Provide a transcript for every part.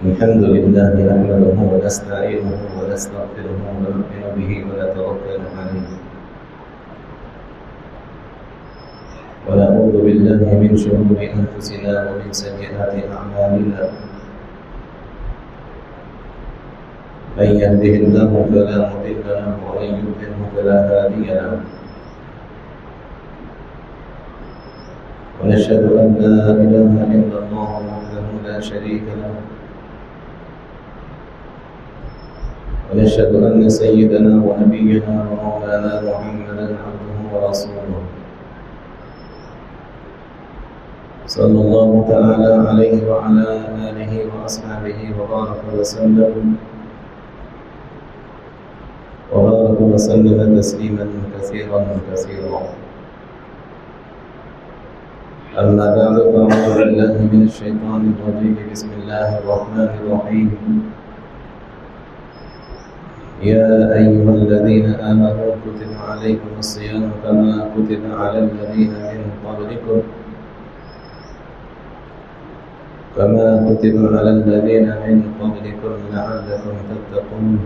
الحمد لله نحمده ونستعينه ونستغفره ونؤمن به ونتوكل عليه ونعوذ بالله من شرور أنفسنا ومن سيئات أعمالنا من يهده الله فلا مضل له ومن يضلل فلا هادي له ونشهد أن لا إله إلا الله وحده لا شريك له ونشهد أن سيدنا ونبينا ومولانا محمدا عبده ورسوله صلى الله تعالى عليه وعلى آله وأصحابه وبارك وسلم تسليما كثيرا أما بعد فأعوذ بالله من الشيطان الرجيم بسم الله الرحمن الرحيم يا أيها الذين آمنوا كتب عليكم الصيام كما كتب على الذين من قبلكم لعلكم تتقون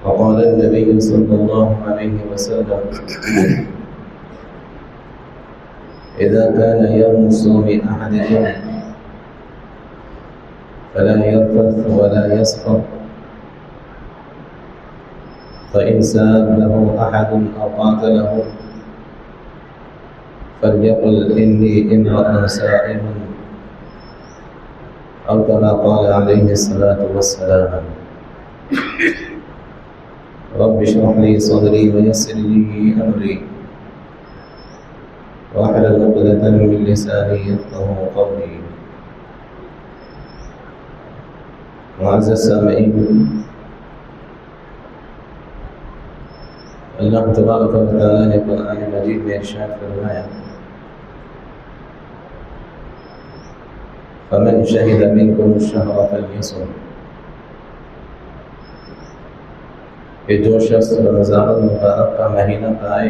وقال النبي صلى الله عليه وسلم إذا كان يوم صوم أحدكم فلا يرفث ولا يسخط فإن سابه أحد أو قاتله فليقل إني امرأ صائم أو كما قال عليه الصلاة والسلام رب اشرح لي صدري ويسر لي أمري واحلل عقدة من لساني يفقهوا قولي. معزز السامعین، اللہ تبارک و تعالیٰ نے قرآن مجید میں ارشاد فرمایا فمن شہد منکم الشہر فلیصم، کہ جو شخص رمضان المبارک کا مہینہ پائے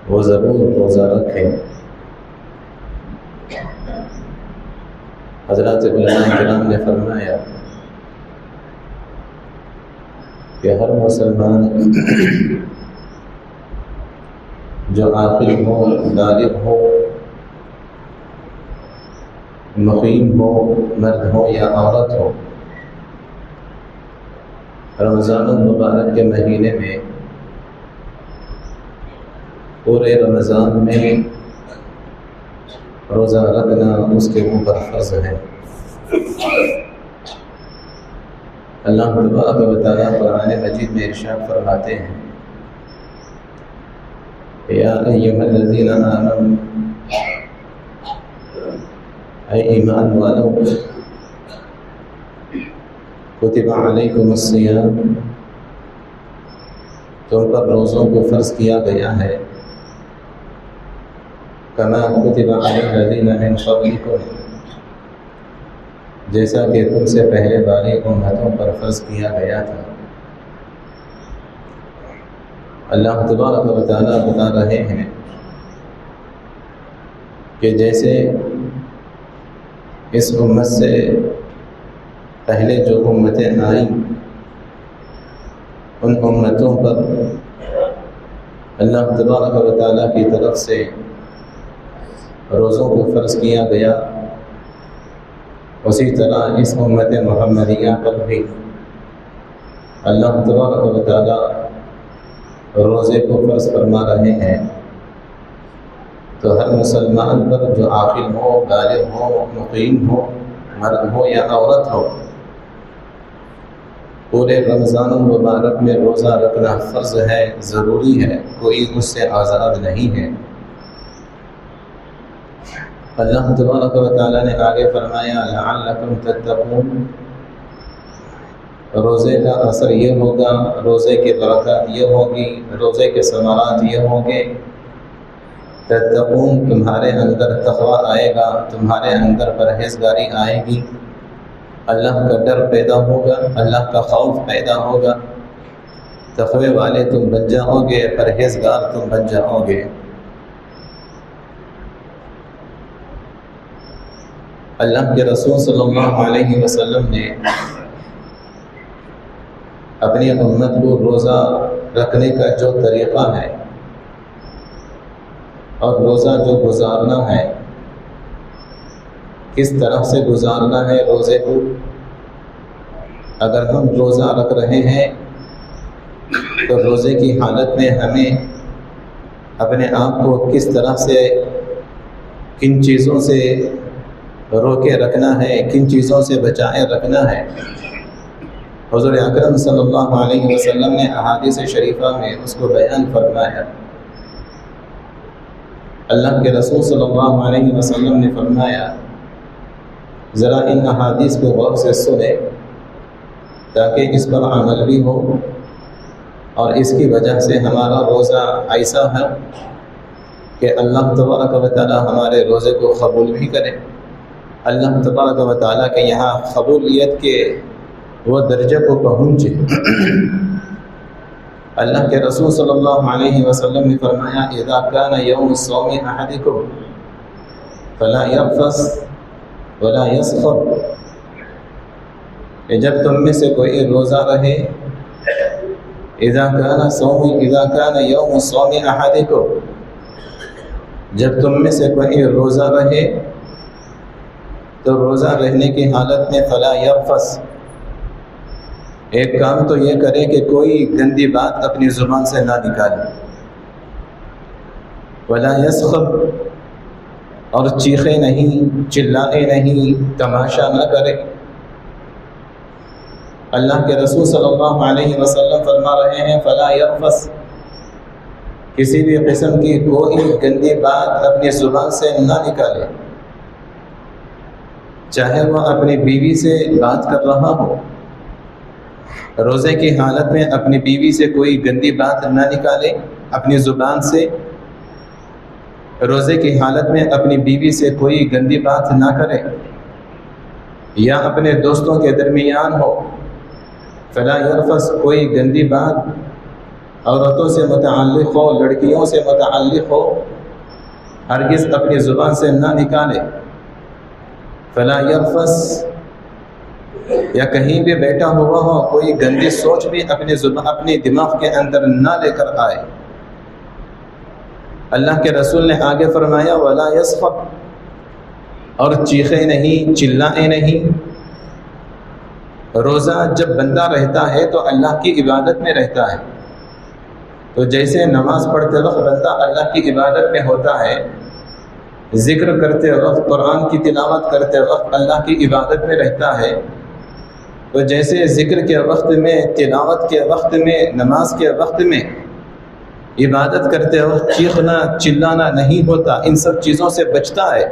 وہ ضرور روزہ رکھے. حضرات علماء کرام نے فرمایا کہ ہر مسلمان جو عاقل ہو، بالغ ہو، مقیم ہو، مرد ہو یا عورت ہو، رمضان المبارک کے مہینے میں پورے رمضان میں روزہ رکھنا اس کے اوپر فرض ہے. اللہ تبارک و تعالیٰ قرآن مجید میں ارشاد فرماتے ہیں یا ایھا الذین آمنوا، اے ایمان والو، کتب علیکم الصیام، تم پر روزوں کو فرض کیا گیا ہے، کما کتب علی الذین من قبلکم، جیسا کہ تم سے پہلے والی امتوں پر فرض کیا گیا تھا. اللہ تبارک و تعالیٰ بتا رہے ہیں کہ جیسے اس امت سے پہلے جو امتیں آئیں ان امتوں پر اللہ تبارک و تعالیٰ کی طرف سے روزوں کو فرض کیا گیا، اسی طرح اس امت محمدیہ پر بھی اللہ تبارک و تعالیٰ روزے کو فرض فرما رہے ہیں. تو ہر مسلمان پر جو عاقل ہو، بالغ ہو، مقیم ہو، مرد ہو یا عورت ہو، پورے رمضان المبارک میں روزہ رکھنا فرض ہے، ضروری ہے، کوئی اس سے آزاد نہیں ہے. اللہ تبارک و تعالیٰ نے آگے فرمایا لعلکم تتقون، روزے کا اثر یہ ہوگا، روزے کے برکات یہ ہوگی، روزے کے ثمرات یہ ہوں گے. تتقون، تمہارے اندر تقوی آئے گا، تمہارے اندر پرہیزگاری آئے گی، اللہ کا ڈر پیدا ہوگا، اللہ کا خوف پیدا ہوگا، تقوی والے تم بن جاؤ گے، پرہیزگار تم بن جاؤ گے. اللہ کے رسول صلی اللہ علیہ وسلم نے اپنی امت کو روزہ رکھنے کا جو طریقہ ہے اور روزہ جو گزارنا ہے، کس طرح سے گزارنا ہے روزے کو، اگر ہم روزہ رکھ رہے ہیں تو روزے کی حالت میں ہمیں اپنے آپ کو کس طرح سے کن چیزوں سے روکے رکھنا ہے، کن چیزوں سے بچائے رکھنا ہے۔ حضور اکرم صلی اللہ علیہ وسلم نے احادیث شریفہ میں اس کو بیان فرمایا۔ اللہ کے رسول صلی اللہ علیہ وسلم نے فرمایا، ذرا ان احادیث کو غور سے سنیں تاکہ اس پر عمل بھی ہو اور اس کی وجہ سے ہمارا روزہ ایسا ہے کہ اللہ تبارک و تعالی ہمارے روزے کو قبول بھی کرے، اللہ تبارک و تعالی کے یہاں قبولیت کے وہ درجے کو پہنچے۔ اللہ کے رسول صلی اللہ علیہ وسلم نے فرمایا، اذا کان یوم الصوم احدکم فلا یرفث ولا یسخر، کہ جب تم میں سے کوئی روزہ رہے، اذا کان یوم الصوم احدکم، جب تم میں سے کوئی روزہ رہے تو روزہ رہنے کی حالت میں فلا یرفث، ایک کام تو یہ کرے کہ کوئی گندی بات اپنی زبان سے نہ نکالے، ولا یسخر، اور چیخے نہیں، چلانے نہیں، تماشا نہ کرے۔ اللہ کے رسول صلی اللہ علیہ وسلم فرما رہے ہیں فلا یرفث، کسی بھی قسم کی کوئی گندی بات اپنی زبان سے نہ نکالے، چاہے وہ اپنی بیوی سے بات کر رہا ہو، روزے کی حالت میں اپنی بیوی سے کوئی گندی بات نہ نکالے اپنی زبان سے، روزے کی حالت میں اپنی بیوی سے کوئی گندی بات نہ کرے، یا اپنے دوستوں کے درمیان ہو فلا یرفث، کوئی گندی بات عورتوں سے متعلق ہو، لڑکیوں سے متعلق ہو، ہرگز اپنی زبان سے نہ نکالے۔ فلا یرفث، یا کہیں بھی بیٹھا ہوا ہو کوئی گندی سوچ بھی اپنے دماغ کے اندر نہ لے کر آئے۔ اللہ کے رسول نے آگے فرمایا ولا یسخر، اور چیخے نہیں، چلائے نہیں۔ روزہ جب بندہ رہتا ہے تو اللہ کی عبادت میں رہتا ہے، تو جیسے نماز پڑھتے وقت بندہ اللہ کی عبادت میں ہوتا ہے، ذکر کرتے وقت، قرآن کی تلاوت کرتے وقت اللہ کی عبادت میں رہتا ہے، تو جیسے ذکر کے وقت میں، تلاوت کے وقت میں، نماز کے وقت میں، عبادت کرتے وقت چیخنا چلانا نہیں ہوتا، ان سب چیزوں سے بچتا ہے،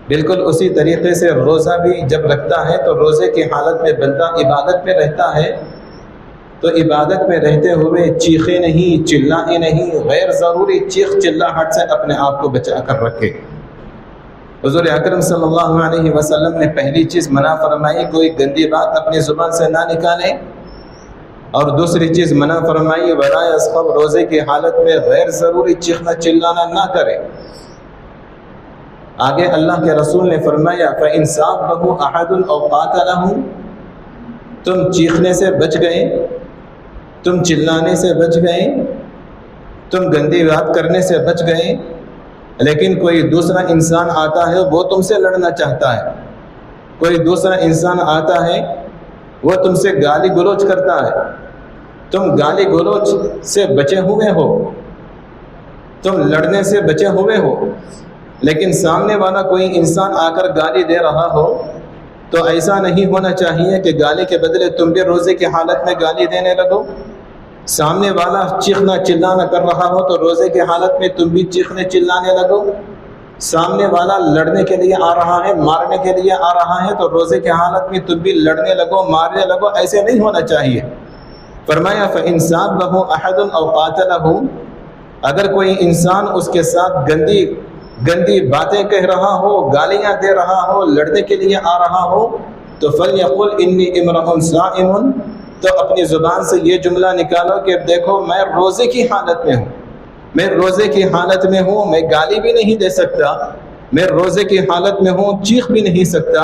بالکل اسی طریقے سے روزہ بھی جب رکھتا ہے تو روزے کی حالت میں بندہ عبادت میں رہتا ہے، تو عبادت میں رہتے ہوئے چیخے نہیں، چلائے نہیں، غیر ضروری چیخ چلاہٹ سے اپنے آپ کو بچا کر رکھے۔ حضور اکرم صلی اللہ علیہ وسلم نے پہلی چیز منع فرمائی کوئی گندی بات اپنی زبان سے نہ نکالے، اور دوسری چیز منع فرمائی ولا یسخر، روزے کی حالت میں غیر ضروری چیخنا چلانا نہ کرے۔ آگے اللہ کے رسول نے فرمایا فَإِنْ سَابَّهُ أَحَدٌ أَوْ قَاتَلَهُ، تم چیخنے سے بچ گئے، تم چلانے سے بچ گئے، تم گندی بات کرنے سے بچ گئے، لیکن کوئی دوسرا انسان آتا ہے وہ تم سے لڑنا چاہتا ہے، کوئی دوسرا انسان آتا ہے وہ تم سے گالی گلوچ کرتا ہے، تم گالی گلوچ سے بچے ہوئے ہو، تم لڑنے سے بچے ہوئے ہو، لیکن سامنے والا کوئی انسان آ کر گالی دے رہا ہو تو ایسا نہیں ہونا چاہیے کہ گالی کے بدلے تم بھی روزے کی حالت میں گالی دینے لگو۔ سامنے والا چیخنا چلانا کر رہا ہو تو روزے کی حالت میں تم بھی چیخنے چلانے لگو۔ سامنے والا لڑنے کے لیے آ رہا ہے، مارنے کے لیے آ رہا ہے تو روزے کی حالت میں تم بھی لڑنے لگو، مارنے لگو، ایسے نہیں ہونا چاہیے۔ فرمایا فَإِنْ سَابَّهُ أَحَدٌ أَوْ قَاتَلَهُ، اگر کوئی انسان اس کے ساتھ گندی باتیں کہہ رہا ہو، گالیاں دے رہا ہو، لڑنے کے لیے آ رہا ہو تو فَلْيَقُلْ إِنِّي إِمْرَؤٌ صَائِمٌ، تو اپنی زبان سے یہ جملہ نکالو کہ دیکھو میں روزے کی حالت میں ہوں، میں روزے کی حالت میں ہوں، میں گالی بھی نہیں دے سکتا، میں روزے کی حالت میں ہوں چیخ بھی نہیں سکتا،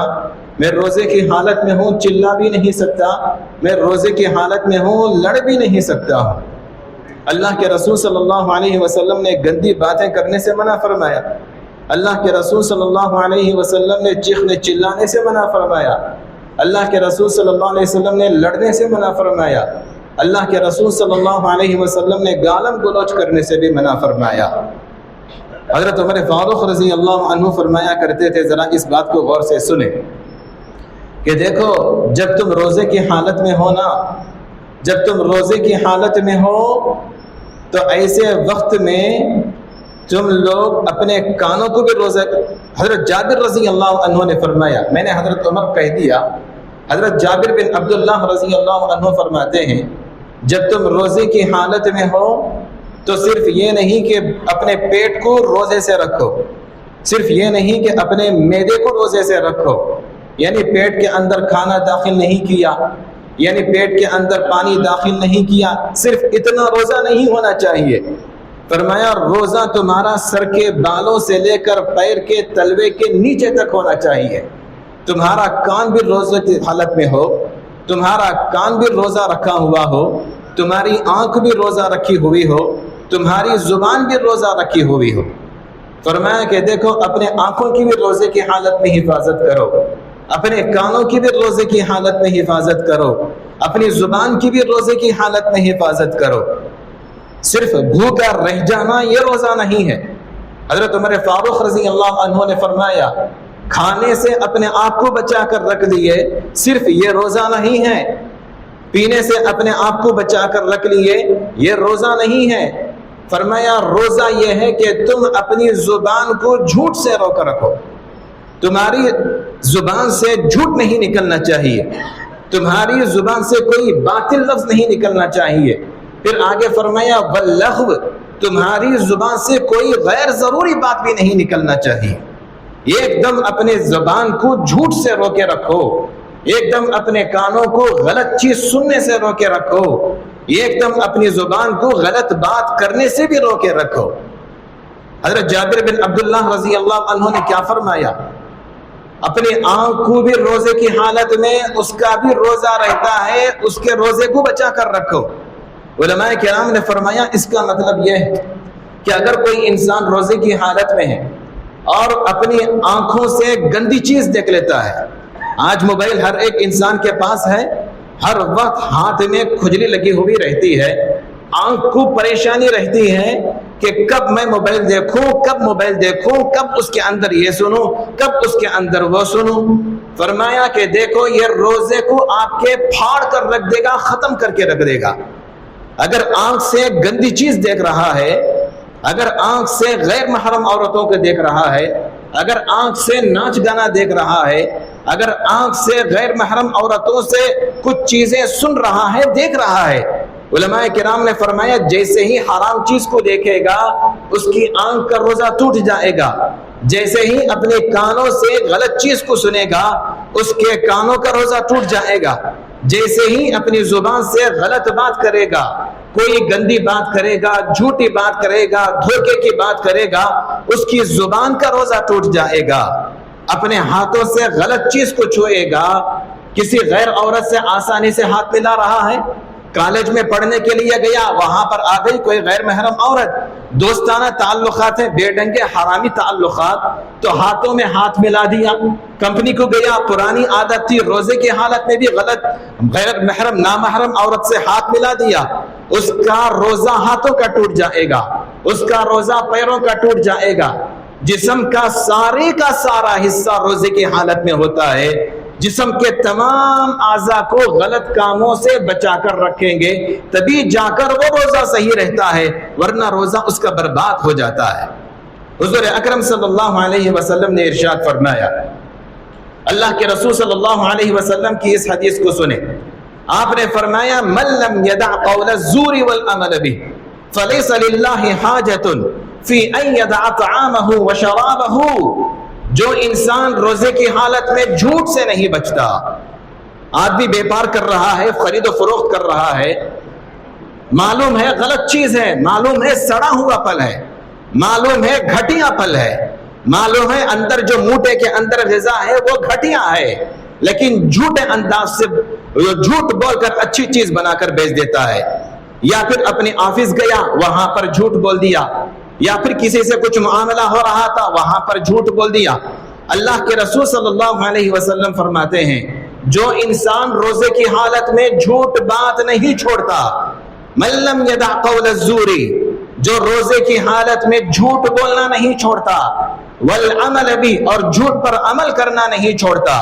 میں روزے کی حالت میں ہوں چلا بھی نہیں سکتا، میں روزے کی حالت میں ہوں لڑ بھی نہیں سکتا ہوں۔ اللہ کے رسول صلی اللہ علیہ وسلم نے گندی باتیں کرنے سے منع فرمایا، اللہ کے رسول صلی اللہ علیہ وسلم نے چیخنے چلانے سے منع فرمایا، اللہ کے رسول صلی اللہ علیہ وسلم نے لڑنے سے منع فرمایا، اللہ کے رسول صلی اللہ علیہ وسلم نے گالم گلوچ کرنے سے بھی منع فرمایا۔ حضرت عمر فاروق رضی اللہ عنہ فرمایا کرتے تھے، ذرا اس بات کو غور سے سنیں کہ دیکھو جب تم روزے کی حالت میں ہو نا، جب تم روزے کی حالت میں ہو تو ایسے وقت میں تم لوگ اپنے کانوں کو بھی روزہ، حضرت جابر رضی اللہ عنہ نے فرمایا، میں نے حضرت عمر کہہ دیا، حضرت جابر بن عبداللہ رضی اللہ عنہ فرماتے ہیں جب تم روزے کی حالت میں ہو تو صرف یہ نہیں کہ اپنے پیٹ کو روزے سے رکھو، صرف یہ نہیں کہ اپنے معدے کو روزے سے رکھو، یعنی پیٹ کے اندر کھانا داخل نہیں کیا، یعنی پیٹ کے اندر پانی داخل نہیں کیا، صرف اتنا روزہ نہیں ہونا چاہیے۔ فرمایا روزہ تمہارا سر کے بالوں سے لے کر پیر کے تلوے کے نیچے تک ہونا چاہیے، تمہارا کان بھی روزے کی حالت میں ہو، تمہارا کان بھی روزہ رکھا ہوا ہو، تمہاری آنکھ بھی روزہ رکھی ہوئی ہو، تمہاری زبان بھی روزہ رکھی ہوئی ہو۔ فرمایا کہ دیکھو اپنے آنکھوں کی بھی روزے کی حالت میں حفاظت کرو، اپنے کانوں کی بھی روزے کی حالت میں حفاظت کرو، اپنی زبان کی بھی روزے کی حالت میں حفاظت کرو۔ صرف بھوکا رہ جانا یہ روزہ نہیں ہے۔ حضرت عمر فاروق رضی اللہ عنہ نے فرمایا کھانے سے اپنے آپ کو بچا کر رکھ لیے، صرف یہ روزہ نہیں ہے، پینے سے اپنے آپ کو بچا کر رکھ لیے، یہ روزہ نہیں ہے۔ فرمایا روزہ یہ ہے کہ تم اپنی زبان کو جھوٹ سے روک رکھو، تمہاری زبان سے جھوٹ نہیں نکلنا چاہیے، تمہاری زبان سے کوئی باطل لفظ نہیں نکلنا چاہیے۔ پھر آگے فرمایا واللغو، تمہاری زبان سے کوئی غیر ضروری بات بھی نہیں نکلنا چاہیے۔ ایک دم اپنے زبان کو جھوٹ سے روکے رکھو، ایک دم اپنے کانوں کو غلط چیز سننے سے روکے رکھو، ایک دم اپنی زبان کو غلط بات کرنے سے بھی روکے رکھو۔ حضرت جابر بن عبداللہ رضی اللہ عنہ نے کیا فرمایا؟ اپنی آنکھ کو بھی روزے کی حالت میں اس کا بھی روزہ رہتا ہے، اس کے روزے کو بچا کر رکھو۔ علماء کرام نے فرمایا اس کا مطلب یہ ہے کہ اگر کوئی انسان روزے کی حالت میں ہے اور اپنی آنکھوں سے گندی چیز دیکھ لیتا ہے، آج موبائل ہر ایک انسان کے پاس ہے، ہر وقت ہاتھ میں کھجلی لگی ہوئی رہتی ہے، آنکھ کو پریشانی رہتی ہے کہ کب میں موبائل دیکھوں، کب موبائل دیکھوں، کب اس کے اندر یہ سنوں، کب اس کے اندر وہ سنوں۔ فرمایا کہ دیکھو یہ روزے کو آپ کے پھاڑ کر رکھ دے گا، ختم کر کے رکھ دے گا۔ اگر آنکھ سے گندی چیز دیکھ رہا ہے، اگر آنکھ سے غیر محرم عورتوں کو دیکھ رہا ہے، اگر آنکھ سے ناچ گانا دیکھ رہا ہے، اگر آنکھ سے غیر محرم عورتوں سے کچھ چیزیں سن رہا ہے، دیکھ رہا ہے، علماء کرام نے فرمایا جیسے ہی حرام چیز کو دیکھے گا اس کی آنکھ کا روزہ ٹوٹ جائے گا، جیسے ہی اپنے کانوں سے غلط چیز کو سنے گا اس کے کانوں کا روزہ ٹوٹ جائے گا، جیسے ہی اپنی زبان سے غلط بات کرے گا، کوئی گندی بات کرے گا، جھوٹی بات کرے گا، دھوکے کی بات کرے گا، اس کی زبان کا روزہ ٹوٹ جائے گا۔ اپنے ہاتھوں سے غلط چیز کو چھوئے گا، کسی غیر عورت سے آسانی سے ہاتھ ملا رہا ہے، کالج میں پڑھنے کے لیے گیا، وہاں پر آ گئی کوئی غیر محرم عورت، دوستانہ تعلقات ہیں، بے ڈنگے حرامی تعلقات، تو ہاتھوں میں ہاتھ ملا دیا۔ کمپنی کو گیا، پرانی عادت تھی، روزے کی حالت میں بھی غلط غیر محرم نامحرم عورت سے ہاتھ ملا دیا، اس کا روزہ ہاتھوں کا ٹوٹ جائے گا، اس کا روزہ پیروں کا ٹوٹ جائے گا۔ جسم کا سارا حصہ روزے کی حالت میں ہوتا ہے، جسم کے تمام اعضاء کو غلط کاموں سے بچا کر رکھیں گے تبھی جا کر وہ روزہ صحیح رہتا ہے، ورنہ روزہ اس کا برباد ہو جاتا ہے۔ حضور اکرم صلی اللہ علیہ وسلم نے ارشاد فرمایا، اللہ کے رسول صلی اللہ علیہ وسلم کی اس حدیث کو سنیں، آپ نے فرمایا من لم يدع قول الزور والعمل به فليس لله حاجة في ان يدع طعامه وشرابه۔ جو انسان روزے کی حالت میں جھوٹ سے نہیں بچتا، آدمی بیپار کر رہا ہے، خرید و فروخت کر رہا ہے، معلوم ہے غلط چیز ہے، معلوم ہے سڑا ہوا پھل ہے، معلوم ہے گھٹیا پھل ہے، معلوم ہے اندر جو موٹے کے اندر غذا ہے وہ گھٹیا ہے، لیکن جھوٹے انداز سے جھوٹ بول کر اچھی چیز بنا کر بیچ دیتا ہے، یا پھر اپنے آفس گیا وہاں پر جھوٹ بول دیا، یا پھر کسی سے کچھ معاملہ ہو رہا تھا وہاں پر جھوٹ بول دیا۔ اللہ کے رسول صلی اللہ علیہ وسلم فرماتے ہیں جو انسان روزے کی حالت میں جھوٹ بات نہیں چھوڑتا، من لم یدع قول الزور، جو روزے کی حالت میں جھوٹ بولنا نہیں چھوڑتا، والعمل بھی، اور جھوٹ پر عمل کرنا نہیں چھوڑتا،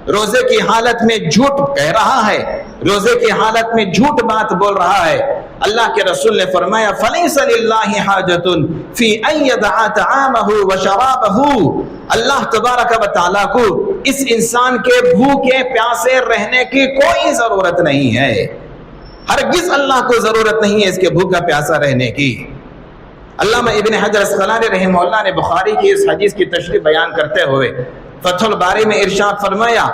روزے کی حالت میں جھوٹ کہہ رہا ہے، روزے کی حالت میں جھوٹ بات بول رہا ہے، اللہ کے رسول نے فرمایا فَلَيْسَ لِلَّهِ حَاجَةٌ فِي أَن يَدَعَ طَعَامَهُ وَشَرَابَهُ، اللہ تبارک و تعالیٰ کو اس انسان کے بھوکے پیاسے رہنے کی کوئی ضرورت نہیں ہے، ہرگز اللہ کو ضرورت نہیں ہے اس کے بھوکا پیاسا رہنے کی۔ علامہ ابن حجر اسقلانی رحمہ اللہ نے بخاری کی اس حدیث کی تشریح بیان کرتے ہوئے فتح الباری میں ارشاد فرمایا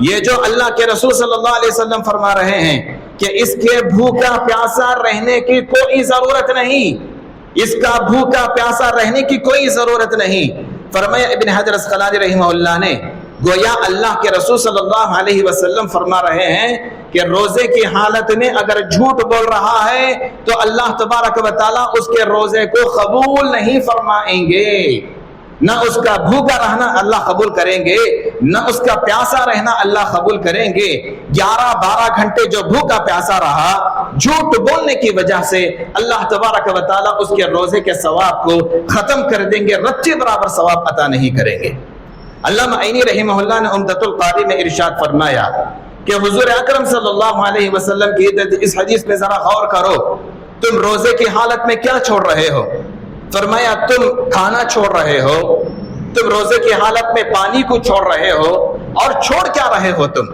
یہ جو اللہ کے رسول صلی اللہ علیہ وسلم فرما رہے ہیں کہ اس کے بھوکا پیاسا رہنے کی کوئی ضرورت نہیں، اس کا بھوکا پیاسا رہنے کی کوئی ضرورت نہیں، فرمایا ابن حجر اسقلانی رحمہ اللہ نے گویا اللہ کے رسول صلی اللہ علیہ وسلم فرما رہے ہیں کہ روزے کی حالت میں اگر جھوٹ بول رہا ہے تو اللہ تبارک و تعالیٰ اس کے روزے کو قبول نہیں فرمائیں گے، نہ اس کا بھوکا رہنا اللہ قبول کریں گے، نہ اس کا پیاسا رہنا اللہ قبول کریں گے۔ 11-12 گھنٹے جو بھوکا پیاسا رہا جھوٹ بولنے کی وجہ سے اللہ تبارک و تعالیٰ اس کے روزے کے ثواب کو ختم کر دیں گے، رچے برابر ثواب عطا نہیں کریں گے۔ علامہ عینی رحمہ اللہ نے عمدۃ القاری میں ارشاد فرمایا کہ حضور اکرم صلی اللہ علیہ وسلم کی اس حدیث میں ذرا غور کرو، تم روزے کی حالت میں کیا چھوڑ رہے ہو؟ فرمایا تم کھانا چھوڑ رہے ہو، تم روزے کی حالت میں پانی کو چھوڑ رہے ہو، اور چھوڑ کیا رہے ہو تم؟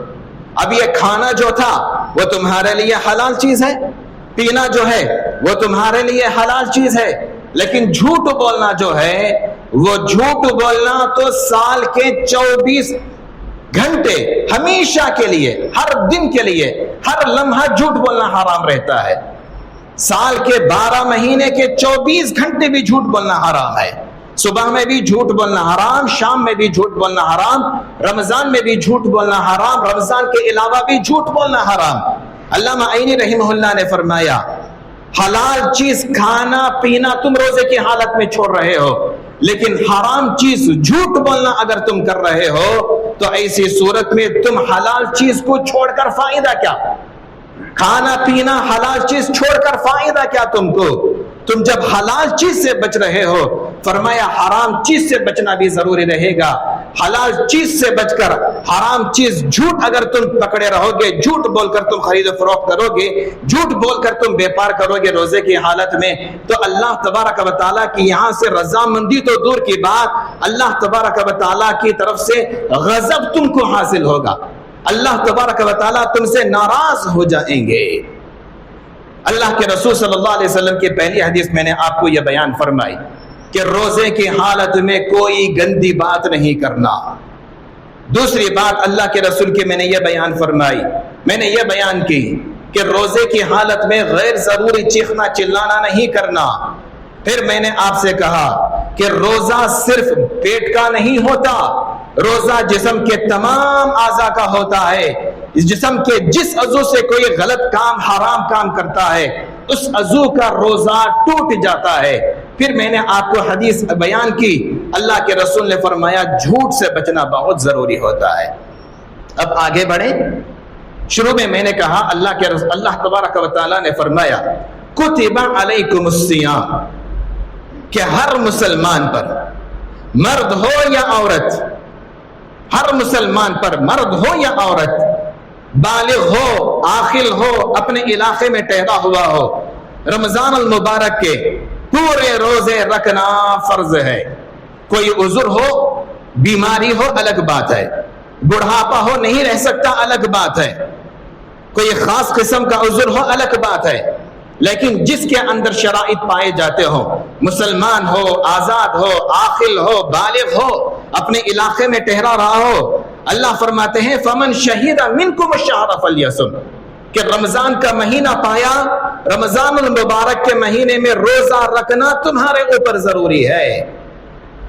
اب یہ کھانا جو تھا وہ تمہارے لیے حلال چیز ہے، پینا جو ہے وہ تمہارے لیے حلال چیز ہے، لیکن جھوٹ بولنا جو ہے وہ جھوٹ بولنا تو سال کے 24 گھنٹے ہمیشہ کے لیے، ہر دن کے لیے، ہر لمحہ جھوٹ بولنا حرام رہتا ہے۔ سال کے 12 مہینے کے 24 گھنٹے بھی جھوٹ بولنا حرام ہے، صبح میں بھی جھوٹ بولنا حرام، شام میں بھی جھوٹ بولنا حرام، رمضان میں بھی جھوٹ بولنا حرام، رمضان کے علاوہ بھی جھوٹ بولنا حرام۔ علامہ عینی رحمہ اللہ نے فرمایا حلال چیز کھانا پینا تم روزے کی حالت میں چھوڑ رہے ہو، لیکن حرام چیز جھوٹ بولنا اگر تم کر رہے ہو تو ایسی صورت میں تم حلال چیز کو چھوڑ کر فائدہ کیا؟ کھانا پینا حلال چیز چھوڑ کر فائدہ کیا تم کو؟ تم جب حلال چیز سے بچ رہے ہو، فرمایا حرام چیز سے بچنا بھی ضروری رہے گا۔ حلال چیز سے بچ کر حرام چیز جھوٹ اگر تم پکڑے رہو گے، جھوٹ بول کر تم خرید و فروخت کرو گے، جھوٹ بول کر تم بیپار کرو گے روزے کی حالت میں، تو اللہ تبارک و تعالیٰ کی یہاں سے رضامندی تو دور کی بات، اللہ تبارک و تعالیٰ کی طرف سے غضب تم کو حاصل ہوگا، اللہ تبارک و تعالیٰ تم سے ناراض ہو جائیں گے۔ اللہ کے رسول صلی اللہ علیہ وسلم کی پہلی حدیث میں نے آپ کو یہ بیان فرمائی کہ روزے کی حالت میں کوئی گندی بات نہیں کرنا۔ دوسری بات اللہ کے رسول کی میں نے یہ بیان فرمائی، میں نے یہ بیان کی کہ روزے کی حالت میں غیر ضروری چیخنا چلانا نہیں کرنا۔ پھر میں نے آپ سے کہا کہ روزہ صرف پیٹ کا نہیں ہوتا، روزہ جسم کے تمام اعضاء کا ہوتا ہے۔ جسم کے جس عضو سے کوئی غلط کام حرام کام کرتا ہے اس عضو کا روزہ ٹوٹ جاتا ہے۔ پھر میں نے آپ کو حدیث بیان کی، اللہ کے رسول نے فرمایا جھوٹ سے بچنا بہت ضروری ہوتا ہے۔ اب آگے بڑھیں۔ شروع میں نے کہا اللہ تبارک و تعالیٰ نے فرمایا کتب علیکم الصیام، کہ ہر مسلمان پر، مرد ہو یا عورت، ہر مسلمان پر مرد ہو یا عورت، بالغ ہو عاقل ہو، اپنے علاقے میں ٹھہرا ہوا ہو، رمضان المبارک کے پورے روزے رکھنا فرض ہے۔ کوئی عذر ہو، بیماری ہو الگ بات ہے، بڑھاپا ہو نہیں رہ سکتا الگ بات ہے، کوئی خاص قسم کا عذر ہو الگ بات ہے، لیکن جس کے اندر شرائط پائے جاتے ہو، مسلمان ہو، آزاد ہو، عاقل ہو، بالغ ہو، اپنے علاقے میں ٹھہرا رہا ہو، اللہ فرماتے ہیں فمن شہید منکم الشہر فلیصم، کہ رمضان کا مہینہ پایا، رمضان المبارک کے مہینے میں روزہ رکھنا تمہارے اوپر ضروری ہے۔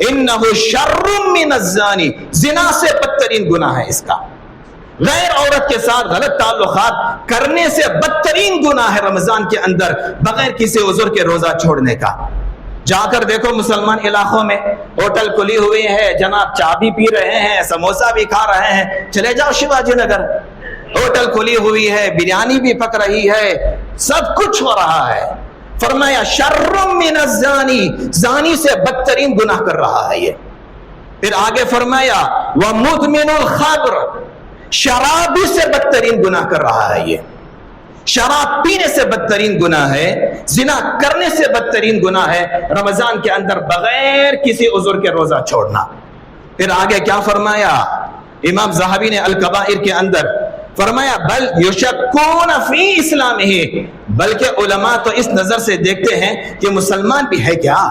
انہ شر من الزانی، زنا سے بدترین گناہ ہے اس کا، غیر عورت کے ساتھ غلط تعلقات کرنے سے بدترین گناہ ہے رمضان کے اندر بغیر کسی عذر کے روزہ چھوڑنے کا۔ جا کر دیکھو مسلمان علاقوں میں ہوٹل کھلی ہوئی ہے، جناب چائے بھی پی رہے ہیں، سموسہ بھی کھا رہے ہیں، چلے جاؤ شیواجی نگر، ہوٹل کھلی ہوئی ہے، بریانی بھی پک رہی ہے، سب کچھ ہو رہا ہے۔ فرمایا شر من الزانی، زانی سے بدترین گناہ کر رہا ہے یہ۔ پھر آگے فرمایا ومدمن الخمر، شرابی سے بدترین گناہ کر رہا ہے یہ، شراب پینے سے بدترین گناہ ہے، زنا کرنے سے بدترین گناہ ہے رمضان کے اندر بغیر کسی عذر کے روزہ چھوڑنا۔ پھر آگے کیا فرمایا امام ذہبی نے الکبائر کے اندر فرمایا بل یشکون فی اسلامہ، بلکہ علماء تو اس نظر سے دیکھتے ہیں کہ مسلمان بھی ہے کیا،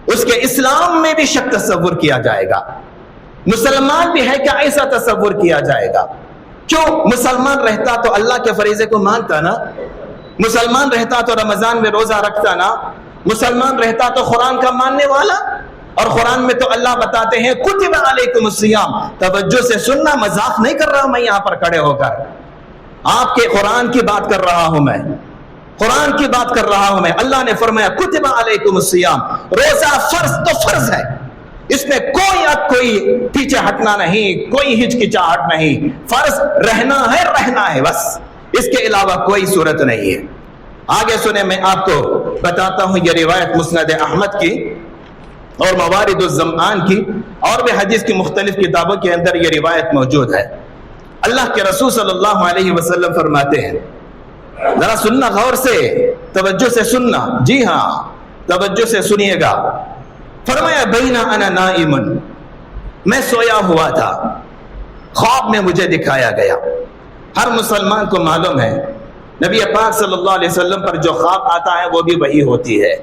اس کے اسلام میں بھی شک تصور کیا جائے گا، مسلمان بھی ہے کیا ایسا تصور کیا جائے گا۔ کیوں؟ مسلمان رہتا تو اللہ کے فریضے کو مانتا نا، مسلمان رہتا تو رمضان میں روزہ رکھتا نا، مسلمان رہتا تو قرآن کا ماننے والا، اور قرآن میں تو اللہ بتاتے ہیں کتب علیکم الصیام، توجہ سے سننا، مذاق نہیں کر رہا ہوں میں یہاں پر کھڑے ہو کر، آپ کے قرآن کی بات کر رہا ہوں میں، قرآن کی بات کر رہا ہوں میں۔ اللہ نے فرمایا کتب علیکم الصیام، روزہ فرض تو فرض ہے، اس میں کوئی پیچھے ہٹنا نہیں، کوئی ہچکچاہٹ نہیں، فرض رہنا ہے بس، اس کے علاوہ کوئی صورت نہیں ہے۔ آگے سنیں، میں آپ کو بتاتا ہوں یہ روایت مسند احمد کی اور موارد الزمان کی، اور بھی حدیث کی مختلف کتابوں کے اندر یہ روایت موجود ہے۔ اللہ کے رسول صلی اللہ علیہ وسلم فرماتے ہیں، ذرا سننا غور سے، توجہ سے سننا، جی ہاں توجہ سے سنیے گا۔ فرمایا بینا انا نائم، میں سویا ہوا تھا، خواب میں مجھے دکھایا گیا۔ ہر مسلمان کو معلوم ہے نبی پاک صلی اللہ علیہ وسلم پر جو خواب آتا ہے وہ بھی وحی ہوتی ہے،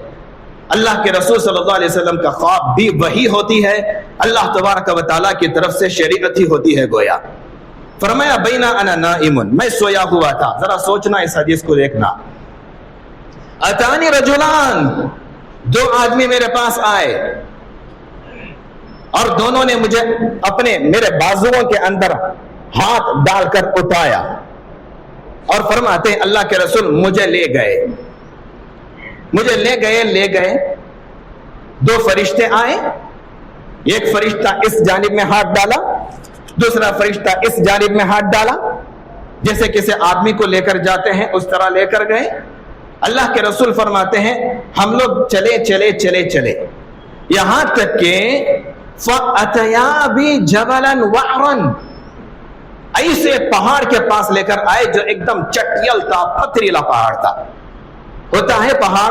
اللہ کے رسول صلی اللہ علیہ وسلم کا خواب بھی وحی ہوتی ہے، اللہ تبارک و تعالیٰ کی طرف سے شریعت ہی ہوتی ہے گویا۔ فرمایا بینا انا نائم، میں سویا ہوا تھا، ذرا سوچنا اس حدیث کو دیکھنا۔ اتانی رجلان، دو آدمی میرے پاس آئے اور دونوں نے مجھے میرے بازوؤں کے اندر ہاتھ ڈال کر اٹھایا اور فرماتے ہیں اللہ کے رسول مجھے لے گئے۔ دو فرشتے آئے، ایک فرشتہ اس جانب میں ہاتھ ڈالا، دوسرا فرشتہ اس جانب میں ہاتھ ڈالا، جیسے کسی آدمی کو لے کر جاتے ہیں اس طرح لے کر گئے۔ اللہ کے رسول فرماتے ہیں ہم لوگ چلے یہاں تک کہ فَأَتَيَا بِي جَبَلًا وَعْرًا، ایسے پہاڑ کے پاس لے کر آئے جو ایک دم چٹیل تھا، پتھریلا پہاڑ تھا۔ ہوتا ہے پہاڑ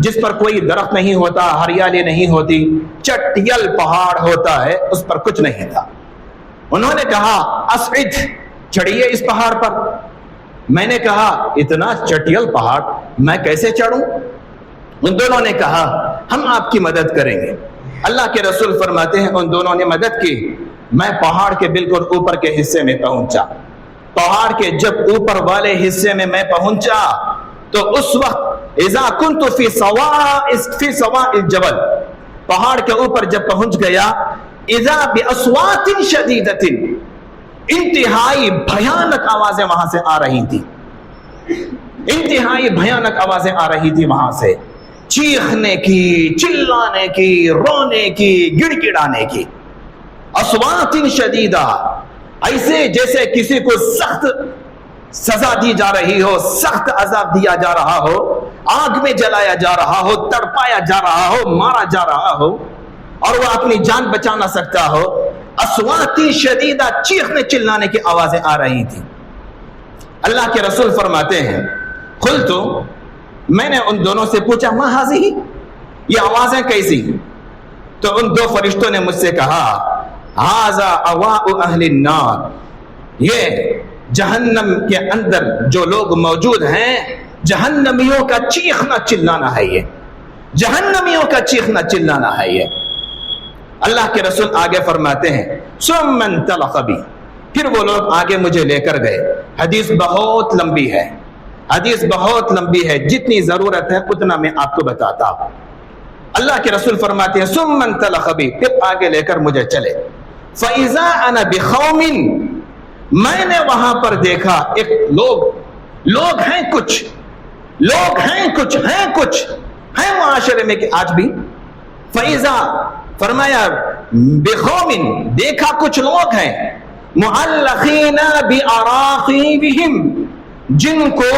جس پر کوئی درخت نہیں ہوتا، ہریالی نہیں ہوتی، چٹیل پہاڑ ہوتا ہے، اس پر کچھ نہیں تھا۔ انہوں نے کہا اصعد، چڑھیے اس پہاڑ پر۔ میں نے کہا اتنا چٹیل پہاڑ میں کیسے چڑھوں؟ ان دونوں نے کہا ہم آپ کی مدد کریں گے۔ اللہ کے رسول فرماتے ہیں ان دونوں نے مدد کی، میں پہاڑ کے بالکل اوپر کے حصے میں پہنچا۔ پہاڑ کے جب اوپر والے حصے میں پہنچا تو اس وقت اذا كنت في سواء الجبل، پہاڑ کے اوپر جب پہنچ گیا، اذا باصوات شدیدۃ، انتہائی بھیانک آوازیں وہاں سے آ رہی تھی، انتہائی بھیانک آوازیں آ رہی تھی وہاں سے، چیخنے کی، چلانے کی، رونے کی، گڑ گڑانے کی، اصوات شدیدہ، ایسے جیسے کسی کو سخت سزا دی جا رہی ہو، سخت عذاب دیا جا رہا ہو، آگ میں جلایا جا رہا ہو، تڑپایا جا رہا ہو، مارا جا رہا ہو اور وہ اپنی جان بچا نہ سکتا ہو۔ اصوات شدیدہ، چیخنے چلانے کی آوازیں آ رہی تھی۔ اللہ کے رسول فرماتے ہیں قلت، میں نے ان دونوں سے پوچھا ما ہذہ، یہ آوازیں کیسی؟ تو ان دو فرشتوں نے مجھ سے کہا ھذا اواء اہل النار، یہ جہنم کے اندر جو لوگ موجود ہیں جہنمیوں کا چیخنا چلانا ہے، یہ جہنمیوں کا چیخنا چلانا ہے یہ۔ اللہ کے رسول آگے فرماتے ہیں ثم انطلق بی، پھر وہ لوگ آگے مجھے لے کر گئے۔ حدیث بہت لمبی ہے، حدیث بہت لمبی ہے، جتنی ضرورت ہے اتنا میں آپ کو بتاتا ہوں۔ اللہ کے رسول فرماتے ہیں ثم انطلق بی، پھر آگے لے کر مجھے چلے، فاذا انا بقوم، میں نے وہاں پر دیکھا ایک لوگ ہیں کچھ ہیں معاشرے میں کہ آج بھی، فاذا فرمایا بقوم، دیکھا کچھ لوگ ہیں معلقین باراقیبہم، جن کو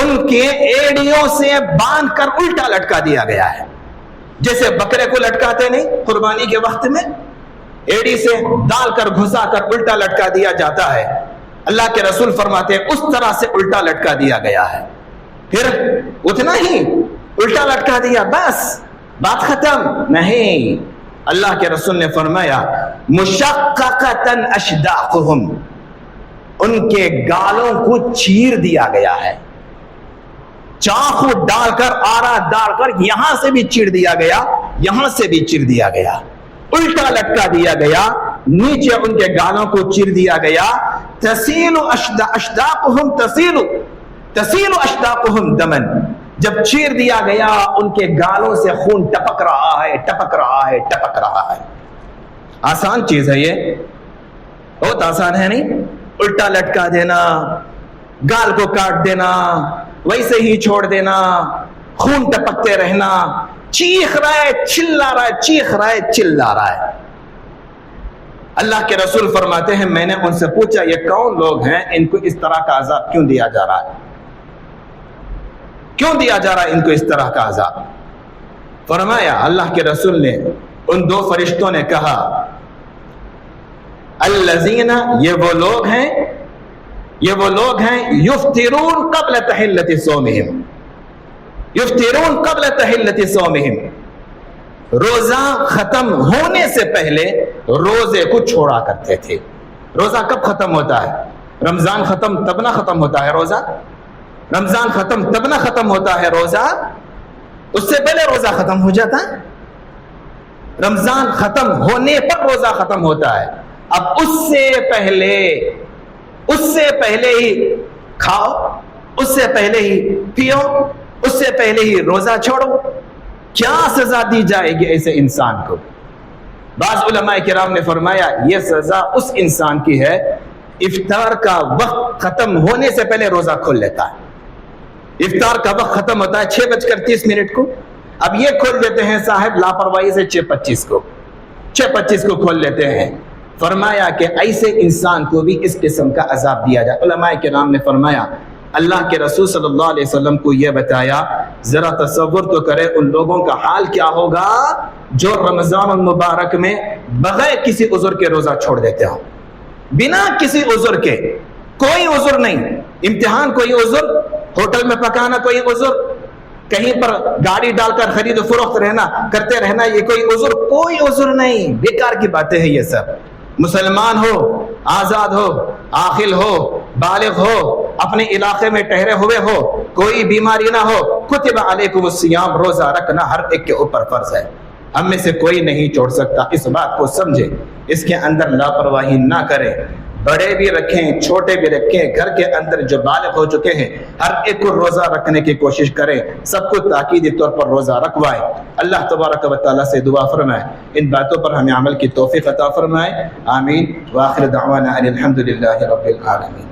ان کے ایڑیوں سے باندھ کر الٹا لٹکا دیا گیا ہے، جیسے بکرے کو لٹکاتے نہیں قربانی کے وقت میں، ایڑی سے ڈال کر گھسا کر الٹا لٹکا دیا جاتا ہے، اللہ کے رسول فرماتے ہیں اس طرح سے الٹا لٹکا دیا گیا ہے۔ پھر اتنا ہی الٹا لٹکا دیا بس بات ختم نہیں، اللہ کے رسول نے فرمایا مشققۃ اشداقہم، ان کے گالوں کو چیر دیا گیا ہے، چاقو ڈال کر آرا ڈال کر یہاں سے بھی چیر دیا گیا، یہاں سے بھی چیر دیا گیا، الٹا لٹکا دیا گیا، نیچے ان کے گالوں کو چیر دیا گیا، تسیل اشداقہم تسیل اشداقہم دمن، جب چیر دیا گیا ان کے گالوں سے خون ٹپک رہا ہے۔ آسان چیز ہے یہ، بہت آسان ہے نہیں؟ الٹا لٹکا دینا، گال کو کاٹ دینا، ویسے ہی چھوڑ دینا، خون ٹپکتے رہنا، چیخ رہا ہے چلا رہا ہے۔ اللہ کے رسول فرماتے ہیں میں نے ان سے پوچھا یہ کون لوگ ہیں، ان کو اس طرح کا عذاب کیوں دیا جا رہا ہے ان کو اس طرح کا عذاب؟ فرمایا اللہ کے رسول نے، ان دو فرشتوں نے کہا الذین، یہ وہ لوگ ہیں یفطرون قبل تحلت صومہم، روزہ ختم ہونے سے پہلے روزے کو چھوڑا کرتے تھے۔ روزہ کب ختم ہوتا ہے؟ رمضان ختم تب نہ ختم ہوتا ہے روزہ، رمضان ختم تب نہ ختم ہوتا ہے روزہ، اس سے پہلے روزہ ختم ہو جاتا ہے، رمضان ختم ہونے پر روزہ ختم ہوتا ہے۔ اب اس سے پہلے ہی کھاؤ، اس سے پہلے ہی پیو، اس سے پہلے ہی روزہ چھوڑو، کیا سزا دی جائے گی ایسے انسان کو؟ بعض علماء کرام نے فرمایا یہ سزا اس انسان کی ہے افطار کا وقت ختم ہونے سے پہلے روزہ کھول لیتا ہے۔ افطار کا وقت ختم ہوتا ہے 6:30 کو، اب یہ کھول دیتے ہیں صاحب لاپرواہی سے 6:25 کو کھول لیتے ہیں۔ فرمایا کہ ایسے انسان کو بھی اس قسم کا عذاب دیا جائے۔ علماء کرام نے فرمایا اللہ کے رسول صلی اللہ علیہ وسلم کو یہ بتایا، ذرا تصور تو کرے ان لوگوں کا حال کیا ہوگا جو رمضان المبارک میں بغیر کسی عذر کے روزہ چھوڑ دیتے ہوں، بنا کسی عذر کے، کوئی عذر نہیں، امتحان کوئی عذر، ہوٹل میں پکانا کوئی عذر، کہیں پر گاڑی ڈال کر خرید و فروخت کرتے رہنا یہ کوئی عذر، کوئی عذر نہیں، بیکار کی باتیں ہیں یہ سب۔ مسلمان ہو، آزاد ہو، عاقل ہو، بالغ ہو، اپنے علاقے میں ٹھہرے ہوئے ہو، کوئی بیماری نہ ہو، کتب علیکم الصیام، روزہ رکھنا ہر ایک کے اوپر فرض ہے، ہم میں سے کوئی نہیں چھوڑ سکتا۔ اس بات کو سمجھے، اس کے اندر لاپرواہی نہ کرے، بڑے بھی رکھیں چھوٹے بھی رکھیں، گھر کے اندر جو بالغ ہو چکے ہیں ہر ایک کو روزہ رکھنے کی کوشش کریں، سب کو تاکیدی طور پر روزہ رکھوائیں۔ اللہ تبارک و تعالیٰ سے دعا فرمائے ان باتوں پر ہمیں عمل کی توفیق عطا فرمائے، آمین۔ وآخر دعوانا ان الحمد للہ رب العالمین۔